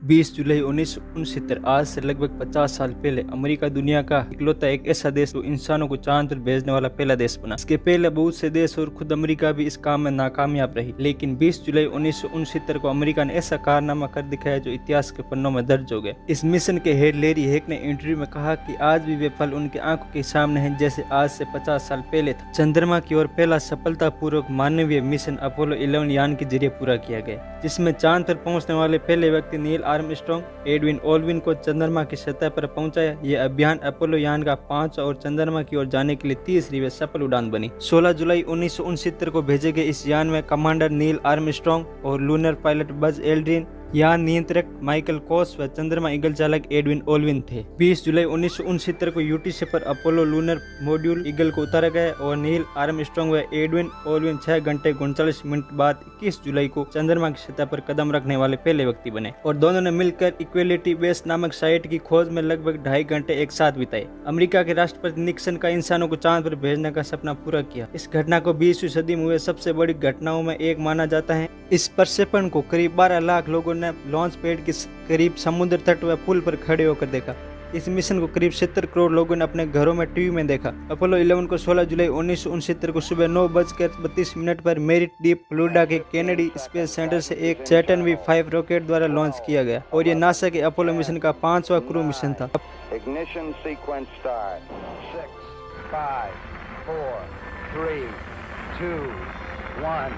20 जुलाई 1969 आज से लगभग 50 साल पहले अमेरिका दुनिया का इकलौता एक ऐसा देश जो इंसानों को चांद पर भेजने वाला पहला देश बना। इसके पहले बहुत से देश और खुद अमेरिका भी इस काम में नाकामयाब रही, लेकिन 20 जुलाई 1969 को अमेरिका ने ऐसा कारनामा कर दिखाया जो इतिहास के पन्नों में दर्ज हो गया। इस मिशन के हेड लैरी हेक ने इंटरव्यू में कहा कि आज भी वे पल उनकी आंखों के सामने हैं जैसे आज से 50 साल पहले था। चंद्रमा की ओर पहला सफलतापूर्वक मानवीय मिशन अपोलो 11 यान के जरिए पूरा किया गया, जिसमें चांद पर पहुंचने वाले पहले व्यक्ति नील आर्मस्ट्रांग एडविन ओल्विन को चंद्रमा की सतह पर पहुंचाया। यह अभियान अपोलो यान का 5 और चंद्रमा की ओर जाने के लिए तीसरी व सफल उड़ान बनी। 16 जुलाई 1969 को भेजे गए इस यान में कमांडर नील आर्मस्ट्रांग और लूनर पायलट बज एल्ड्रिन, यान नियंत्रक माइकल कोस व चंद्रमा ईगल चालक एडविन ओल्विन थे। 20 जुलाई 1969 को यूटीसी पर अपोलो लूनर मॉड्यूल ईगल को उतारा गया और नील आर्मस्ट्रांग व एडविन ओल्विन 6 घंटे 39 मिनट बाद 21 जुलाई को चंद्रमा की सतह पर कदम रखने वाले पहले व्यक्ति बने और दोनों ने मिलकर इक्वेलिटी बेस नामक साइट की खोज में लगभग 2.5 घंटे एक साथ बिताए। अमेरिका के राष्ट्रपति निक्सन का इंसानों को चांद पर भेजने का सपना पूरा किया। इस घटना को 20वीं सदी में हुए सबसे बड़ी घटनाओं में एक माना जाता है। इस प्रक्षेपण को करीब 12 लाख लोगों ने लॉन्च पैड के करीब समुद्र तट व पुल पर खड़े होकर देखा। इस मिशन को करीब 70 करोड़ लोगों ने अपने घरों में टीवी में देखा। अपोलो 11 को 16 जुलाई 1969 को सुबह 9:32 पर मेरिट डीप फ्लोरिडा के केनेडी स्पेस सेंटर से एक सैटर्न V5 रॉकेट द्वारा लॉन्च किया गया और यह नासा के अपोलो मिशन का 5वां क्रू मिशन था। Ignition sequence start. 6, 5, 4, 3, 2, 1,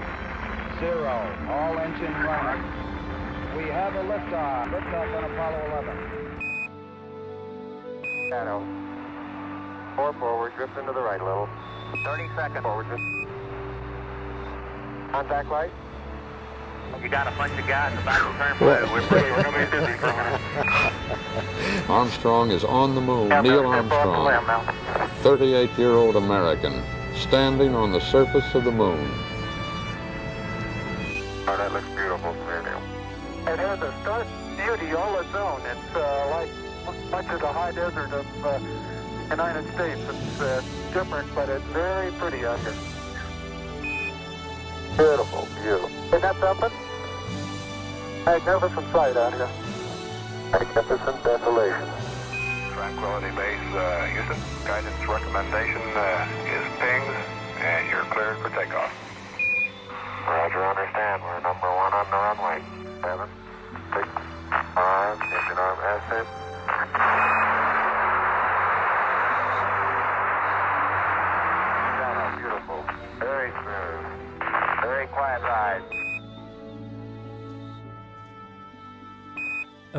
0. All engine running. We have a liftoff. Liftoff on Apollo 11. Shadow. 4 forward, drift into the right a little. 30 seconds. Forward drift. Contact light. You got a bunch of guys about to turn blue. We're going to be busy for a minute. Armstrong is on the moon. Neil Armstrong, 38-year-old American, standing on the surface of the moon. Oh, that looks beautiful from here, Neil. It has a stark beauty all its own. It's like much of the high desert of United States. It's different, but it's very pretty out here. Beautiful, beautiful. Isn't that something? Magnificent sight out here. Magnificent desolation. Tranquility Base, Houston. Guidance recommendation is pings, and you're cleared for takeoff. Roger, understand. We're number 1 on the runway. 7, 6, 5, engine arm ascent. Beautiful. Very smooth. Very quiet ride.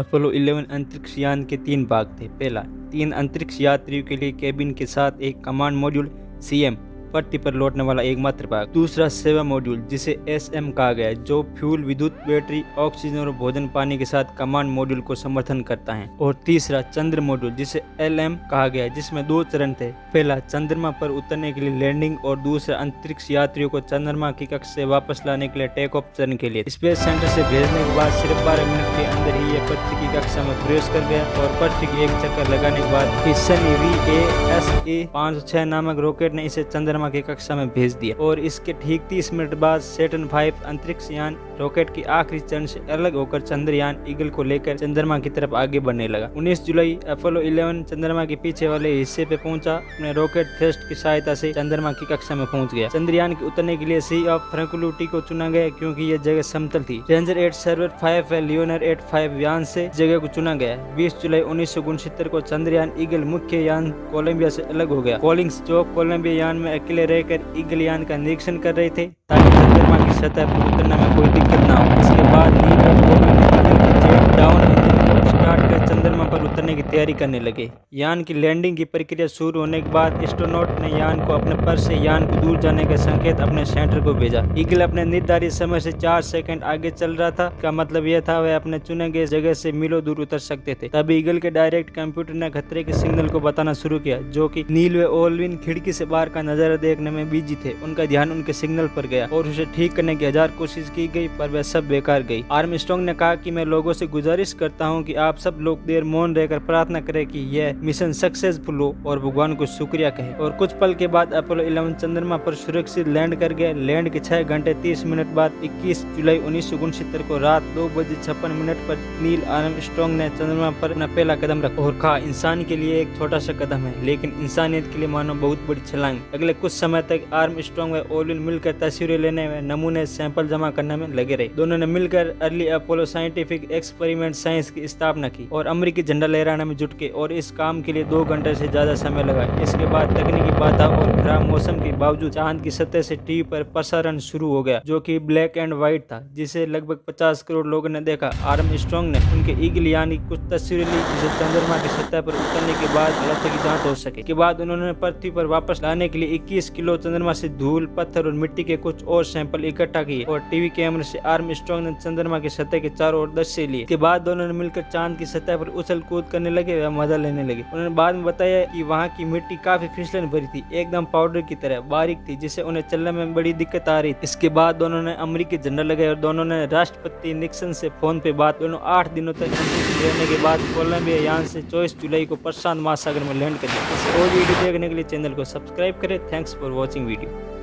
Apollo 11 अंतरिक्ष यान के 3 भाग थे। पहला, 3 अंतरिक्ष यात्रियों के लिए केबिन के साथ एक कमांड मॉड्यूल CM, पृथ्वी पर लौटने वाला एकमात्र भाग। दूसरा, सेवा मॉड्यूल जिसे SM कहा गया है, जो फ्यूल, विद्युत, बैटरी, ऑक्सीजन और भोजन पानी के साथ कमांड मॉड्यूल को समर्थन करता है। और तीसरा, चंद्र मॉड्यूल जिसे LM कहा गया है, जिसमें 2 चरण थे। पहला, चंद्रमा पर उतरने के लिए लैंडिंग और दूसरा, अंतरिक्ष यात्रियों को चंद्रमा की कक्षा से वापस लाने के लिए टेक ऑफ चरण के लिए। स्पेस सेंटर से भेजने के बाद सिर्फ 12 मिनट के अंदर ही यह पृथ्वी की कक्षा में प्रवेश कर गया और पृथ्वी की एक चक्कर लगाने के बाद सनी VASA 506 नामक रॉकेट ने इसे चंद्रमा की कक्षा में भेज दिया और इसके ठीक 30 मिनट बाद सैटर्न V अंतरिक्ष यान रॉकेट की आखिरी चरण से अलग होकर चंद्रयान ईगल को लेकर चंद्रमा की तरफ आगे बढ़ने लगा। 19 जुलाई अपोलो 11 चंद्रमा के पीछे वाले हिस्से पे पहुंचा। अपने रॉकेट थ्रस्ट की सहायता से चंद्रमा की कक्षा में पहुंच गया। चंद्रयान के उतरने के लिए सी ऑफ ट्रैंक्विलिटी को चुना गया क्योंकि यह जगह समतल थी। रेंजर 8 सर्वर 5 व लियोनर 8 यान से जगह को चुना गया। 20 जुलाई 1969 को चंद्रयान ईगल मुख्य यान कोलंबिया से अलग हो गया। कॉलिंग्स जो कोलंबिया यान में अकेले रहकर ईगल यान का निरीक्षण कर रहे थे ताकि चंद्रमा की सतह पर उतरने में कोई दिक्कत ना हो। इसके बाद नील और ओल्विन ईगल के जेट डाउन इंजन को स्टार्ट कर चंद्रमा पर उतरने की तैयारी करने लगे। यान की लैंडिंग की प्रक्रिया शुरू होने के बाद एस्ट्रोनॉट ने यान को अपने पर से यान को दूर जाने का संकेत अपने सेंटर को भेजा। ईगल अपने निर्धारित समय से 4 सेकंड आगे चल रहा था। इसका मतलब यह था वह अपने चुने गए जगह से मीलों दूर उतर सकते थे। तब ईगल के डायरेक्ट कंप्यूटर ने खतरे के सिग्नल को बताना शुरू किया, जो कि नील व ओल्विन खिड़की से बाहर का नजारा देखने में बिजी थे। उनका ध्यान उनके सिग्नल पर गया और उसे ठीक करने की 1000 कोशिश की गई पर वह सब बेकार गई। आर्मस्ट्रांग ने कहा कि मैं लोगों से गुजारिश करता हूं कि आप सब लोग देर मौन रहकर प्रार्थना प्रार्थना करे कि यह मिशन सक्सेसफुल हो और भगवान को शुक्रिया कहे। और कुछ पल के बाद अपोलो 11 चंद्रमा पर सुरक्षित लैंड कर गया। लैंड के 6 घंटे 30 मिनट बाद 21 जुलाई 1969 को रात 2:56 पर नील आर्मस्ट्रांग ने चंद्रमा पर अपना पहला कदम रखा और कहा, इंसान के लिए एक छोटा सा कदम है लेकिन इंसानियत के लिए मानो बहुत बड़ी छलांग। अगले कुछ समय तक आर्मस्ट्रांग व ओलिन मिलकर तस्वीरें लेने में, नमूने सैंपल जमा करने में लगे रहे। दोनों ने मिलकर early Apollo scientific experiment science की स्थापना की और अमेरिकी झंडा लहराने में जुट गए और इस काम के लिए 2 घंटे से ज्यादा समय लगा। इसके बाद तकनीकी बाधा और खराब मौसम के बावजूद चांद की सतह से टीवी पर प्रसारण शुरू हो गया, जो कि ब्लैक एंड व्हाइट था, जिसे लगभग 50 करोड़ लोगों ने देखा। आर्मस्ट्रांग ने उनके ईगल यानी कुछ तस्वीरें ली जिसे चंद्रमा की सतह पर उतरने के बाद गलती की जांच हो सके। के बाद उन्होंने पृथ्वी पर वापस लाने के लिए 21 किलो चंद्रमा से धूल, पत्थर और मिट्टी के कुछ और सैंपल इकट्ठा किए और टीवी कैमरे से आर्मस्ट्रांग ने चंद्रमा की सतह के चारों ओर दृश्य लिए। के बाद दोनों ने मिलकर चांद की सतह पर उछल कूद करने लगे व मजा लेने लगे। उन्होंने बाद में बताया कि वहाँ की मिट्टी काफी फिसलन भरी थी, एकदम पाउडर की तरह बारीक थी, जिससे उन्हें चलने में बड़ी दिक्कत आ रही थी। इसके बाद दोनों ने अमेरिकी झंडा लगाया और दोनों ने राष्ट्रपति निक्सन से फोन पे बात। दोनों 8 दिनों तक अंतरिक्ष में रहने के बाद कोलंबिया यान से 24 जुलाई को प्रशांत महासागर में लैंड कर दिया। और वीडियो देखने के लिए चैनल को सब्सक्राइब करें। Thanks for watching video.